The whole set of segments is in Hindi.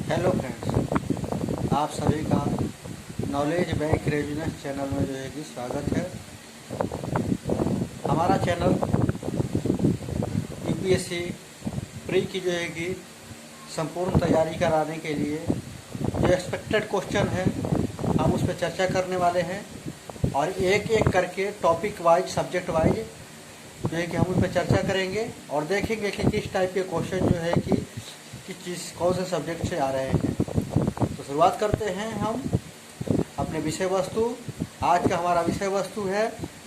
हेलो फ्रेंड्स, आप सभी का नॉलेज बैंक रेजिडेंस चैनल में जो है कि स्वागत है। हमारा चैनल यूपीएससी प्री की जो है कि संपूर्ण तैयारी कराने के लिए जो एक्सपेक्टेड क्वेश्चन है हम उस पर चर्चा करने वाले हैं और एक एक करके टॉपिक वाइज सब्जेक्ट वाइज जो है कि हम उस पर चर्चा करेंगे और देखेंगे कि किस टाइप के क्वेश्चन जो है कि किस चीज़ कौन से सब्जेक्ट से आ रहे हैं। तो शुरुआत करते हैं हम अपने विषय वस्तु। आज का हमारा विषय वस्तु है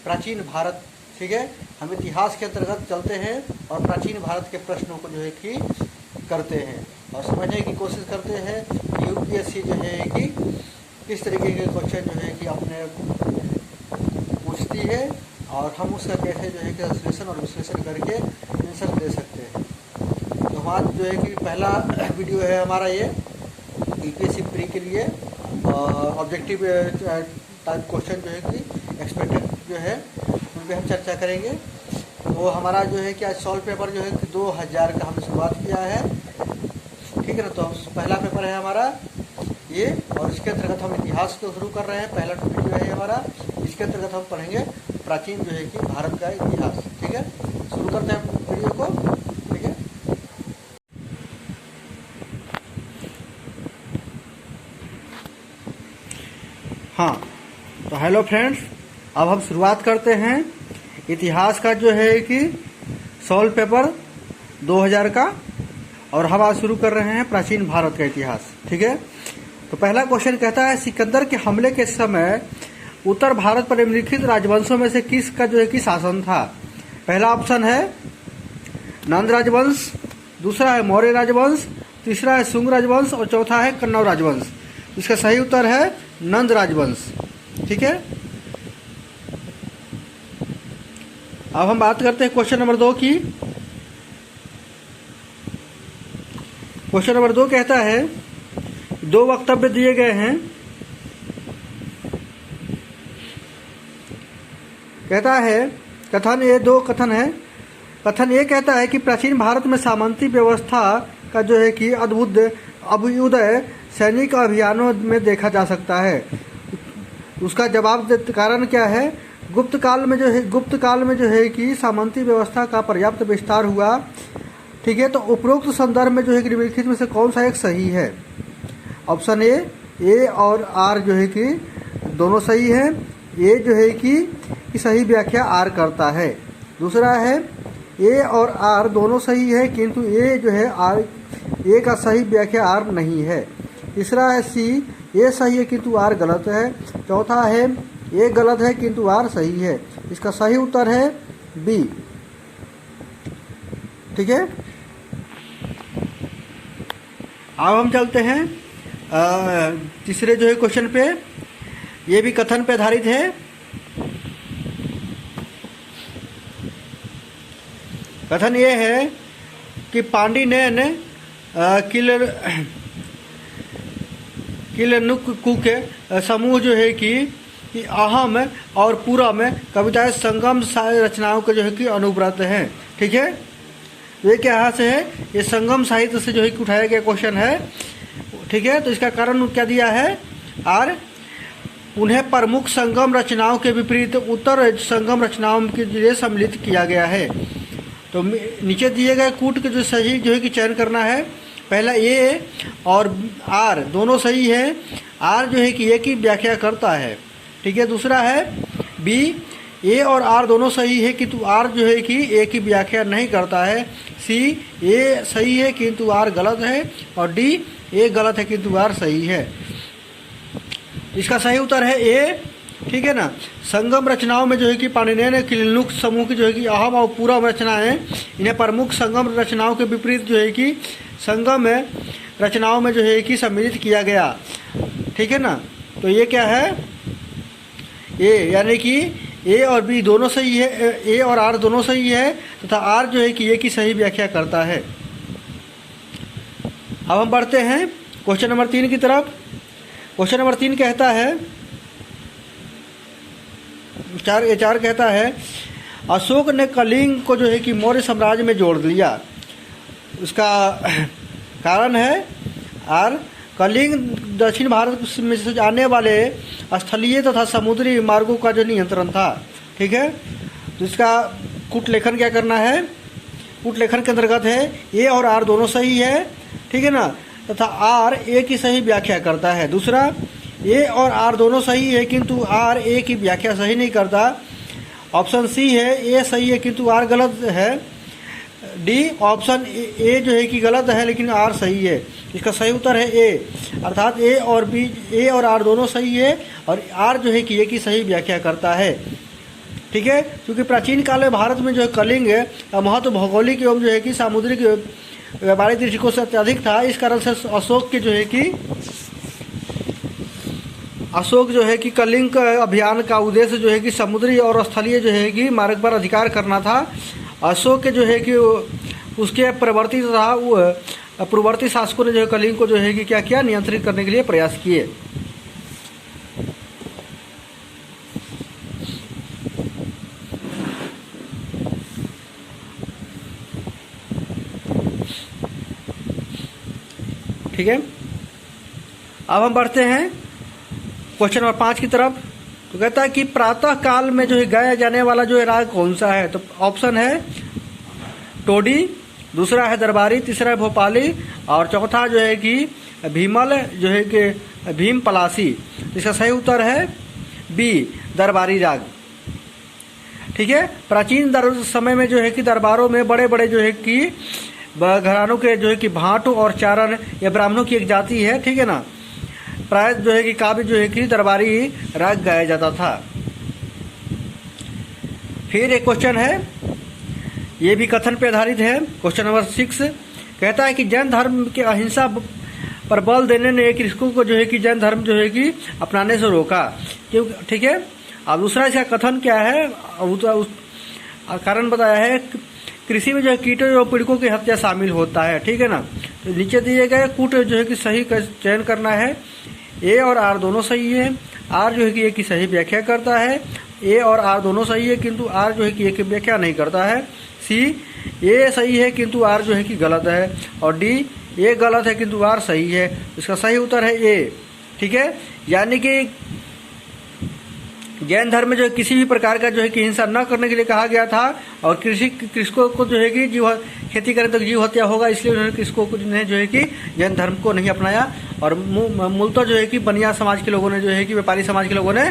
प्राचीन भारत। ठीक है, हम इतिहास के अंतर्गत चलते हैं और प्राचीन भारत के प्रश्नों को जो है कि करते हैं और समझने की कोशिश करते हैं कि यूपीएससी जो है कि किस तरीके के क्वेश्चन जो है कि अपने पूछती है और हम उसका कैसे जो है कि संश्लेषण और विश्लेषण करके आंसर दे सकते हैं। तो हमारा जो है कि पहला वीडियो है हमारा ये यूपीएससी प्री के लिए ऑब्जेक्टिव टाइप क्वेश्चन जो है कि एक्सपेक्टेड जो है उन पर हम चर्चा करेंगे। तो हमारा जो है कि आज सॉल्व पेपर जो है कि 2000 का हमने शुरुआत किया है। ठीक है ना, तो पहला पेपर है हमारा ये और इसके अंतर्गत हम इतिहास को शुरू कर रहे हैं। पहला टॉपिक जो है हमारा, इसके अंतर्गत हम पढ़ेंगे प्राचीन जो है कि भारत का इतिहास। ठीक है, शुरू करते हैं वीडियो को। ठीक है, हाँ तो हेलो फ्रेंड्स, अब हम शुरुआत करते हैं इतिहास का जो है कि सॉल्व पेपर 2000 का और हम आज शुरू कर रहे हैं प्राचीन भारत का इतिहास। ठीक है, तो पहला क्वेश्चन कहता है सिकंदर के हमले के समय उत्तर भारत पर निम्नलिखित राजवंशों में से किसका जो है कि शासन था। पहला ऑप्शन है नंद राजवंश, दूसरा है मौर्य राजवंश, तीसरा है शुंग राजवंश और चौथा है कन्नौज राजवंश। इसका सही उत्तर है नंद राजवंश। ठीक है, अब हम बात करते हैं क्वेश्चन नंबर 2 की। क्वेश्चन नंबर 2 कहता है 2 वक्तव्य दिए गए हैं। कहता है कथन ये 2 कथन है। कथन ये कहता है कि प्राचीन भारत में सामंती व्यवस्था का जो है कि अद्भुत अभ्युदय सैनिक अभियानों में देखा जा सकता है। उसका जवाब कारण क्या है, गुप्त काल में जो है कि सामंती व्यवस्था का पर्याप्त विस्तार हुआ। ठीक है, तो उपरोक्त संदर्भ में जो है कि निम्नलिखित में से कौन सा एक सही है। ऑप्शन ए और आर जो है कि दोनों सही है। ए जो है कि सही व्याख्या आर करता है। दूसरा है ए और आर दोनों सही है किंतु ए जो है आर ए का सही व्याख्या आर नहीं है। तीसरा है सी, ए सही है किंतु आर गलत है। चौथा है ए गलत है किंतु आर सही है। इसका सही उत्तर है बी। ठीक है, अब हम चलते हैं तीसरे जो है क्वेश्चन पे। ये भी कथन पे आधारित है। कथन ये है कि पांडिनेन किलनुक्कु के समूह जो है कि अहम और पूरा में कविताएं संगम रचनाओं के जो है कि अनुव्रत हैं। ठीक है, ये क्या से है, ये संगम साहित्य से जो है कि उठाया गया क्वेश्चन है। ठीक है, तो इसका कारण क्या दिया है आर। उन्हें प्रमुख संगम रचनाओं के विपरीत उत्तर संगम रचनाओं के लिए सम्मिलित किया गया है। तो नीचे दिए गए कूट के जो सही जो है कि चयन करना है। पहला ए और आर दोनों सही है। आर जो है कि ए की व्याख्या करता है। ठीक है, दूसरा है बी, ए और आर दोनों सही है किंतु आर जो है कि ए की व्याख्या नहीं करता है। सी, ए सही है किंतु आर गलत है। और डी, ए गलत है किंतु आर सही है। इसका सही उत्तर है ए। ठीक है ना, संगम रचनाओं में जो है कि पाणिनेय किलनुक समूह की जो है कि अहम और पूरा रचनाएं, इन्हें प्रमुख संगम रचनाओं के विपरीत जो है कि संगम रचनाओं में जो है कि सम्मिलित किया गया। ठीक है ना, तो ये क्या है ए, यानी कि ए और बी दोनों सही है, ए और आर दोनों सही है तथा आर जो है कि ए की सही व्याख्या करता है। अब हम बढ़ते हैं क्वेश्चन नंबर 3 की तरफ। क्वेश्चन नंबर 3 कहता है 4 कहता है अशोक ने कलिंग को जो है कि मौर्य साम्राज्य में जोड़ दिया। उसका कारण है आर कलिंग दक्षिण भारत में से आने वाले स्थलीय तथा समुद्री मार्गों का जो नियंत्रण था। ठीक है, तो इसका कूट लेखन क्या करना है, कूट लेखन के अंतर्गत है ए और आर दोनों सही है, ठीक है ना, तथा आर ए की सही व्याख्या करता है। दूसरा, ए और आर दोनों सही है किंतु आर ए की व्याख्या सही नहीं करता। ऑप्शन सी है ए सही है किंतु आर गलत है। डी ऑप्शन ए जो है कि गलत है लेकिन आर सही है। इसका सही उत्तर है ए, अर्थात ए और आर दोनों सही है और आर जो है कि ए की सही व्याख्या करता है। ठीक है, क्योंकि प्राचीन काल में भारत में जो है कलिंग महत्व भौगोलिक एवं जो है कि सामुद्रिक व्यापारिक दृष्टिकोण से अत्यधिक था। इस कारण से अशोक जो है कि कलिंग अभियान का उद्देश्य जो है कि समुद्री और स्थलीय जो है कि मार्ग पर अधिकार करना था। अशोक के जो है कि उसके प्रवर्ती तथा पूर्ववर्ती शासकों ने जो है कलिंग को जो है कि क्या किया, नियंत्रित करने के लिए प्रयास किए। ठीक है, अब हम बढ़ते हैं क्वेश्चन नंबर 5 की तरफ। तो कहता है कि प्रातः काल में जो है गाया जाने वाला जो है राग कौन सा है। तो ऑप्शन है टोडी, दूसरा है दरबारी, तीसरा है भोपाली और चौथा जो है कि भीमल जो है कि भीम पलासी। इसका सही उत्तर है बी, दरबारी राग। ठीक है, प्राचीन समय में जो है कि दरबारों में बड़े बड़े जो है कि घरानों के जो है कि भाटू और चारण या ब्राह्मणों की एक जाति है। ठीक है ना, प्राय जो है कि काव्य जो है कि दरबारी राग गाया जाता था। फिर एक क्वेश्चन है, ये भी कथन पे आधारित है। क्वेश्चन नंबर 6 कहता है कि जैन धर्म के अहिंसा पर बल देने ने कृषकों को जो है कि जैन धर्म जो है कि अपनाने से रोका। क्यों? ठीक है, अब दूसरा इसका कथन क्या है, कारण बताया है कृषि में जो है कीटों एवं पीड़कों की हत्या शामिल होता है। ठीक है ना, तो नीचे दिए गए कूट जो है कि सही का चयन करना है। ए और आर दोनों सही है, आर जो है कि ए की सही व्याख्या करता है। ए और आर दोनों सही है किंतु आर जो है कि ए की व्याख्या नहीं करता है। सी, ए सही है किंतु आर जो है कि गलत है। और डी, ए गलत है किंतु आर सही है। इसका सही उत्तर है ए। ठीक है, यानी कि जैन धर्म में जो है किसी भी प्रकार का जो है कि हिंसा न करने के लिए कहा गया था और कृषकों को जो है कि खेती करें तो जीव हत्या होगा, इसलिए उन्होंने कृषकों को ने जो है कि जैन धर्म को नहीं अपनाया। और मूलतः जो है कि बनिया समाज के लोगों ने जो है कि व्यापारी समाज के लोगों ने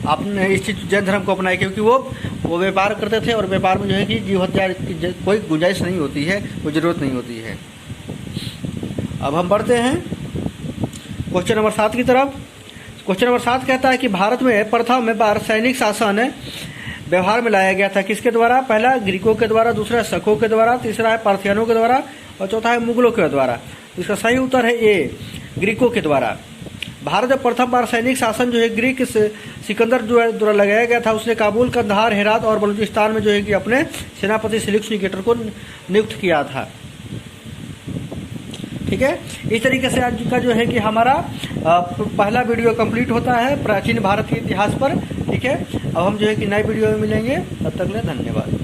अपने इस जैन धर्म को अपनाया, क्योंकि वो व्यापार करते थे और व्यापार में जो है कि जीव हत्या की कोई गुंजाइश नहीं होती है, कोई जरूरत नहीं होती है। अब हम बढ़ते हैं क्वेश्चन नंबर 7 की तरफ। क्वेश्चन नंबर 7 कहता है कि भारत में प्रथम बार सैनिक शासन व्यवहार में लाया गया था किसके द्वारा। पहला ग्रीकों के द्वारा, दूसरा शकों के द्वारा, तीसरा है पार्थियानों के द्वारा और चौथा है मुगलों के द्वारा। इसका सही उत्तर है ए, ग्रीकों के द्वारा। भारत में प्रथम बार सैनिक शासन जो है ग्रीक सिकंदर जो है द्वारा लगाया गया था। उसने काबुल, कंधार, हेरात और बलूचिस्तान में जो है कि अपने सेनापति सिलिक्स निकेटर को नियुक्त किया था। ठीक है, इस तरीके से आज का जो है कि हमारा पहला वीडियो कंप्लीट होता है प्राचीन भारत के इतिहास पर। ठीक है, अब हम जो है कि नए वीडियो में मिलेंगे, तब तक के लिए धन्यवाद।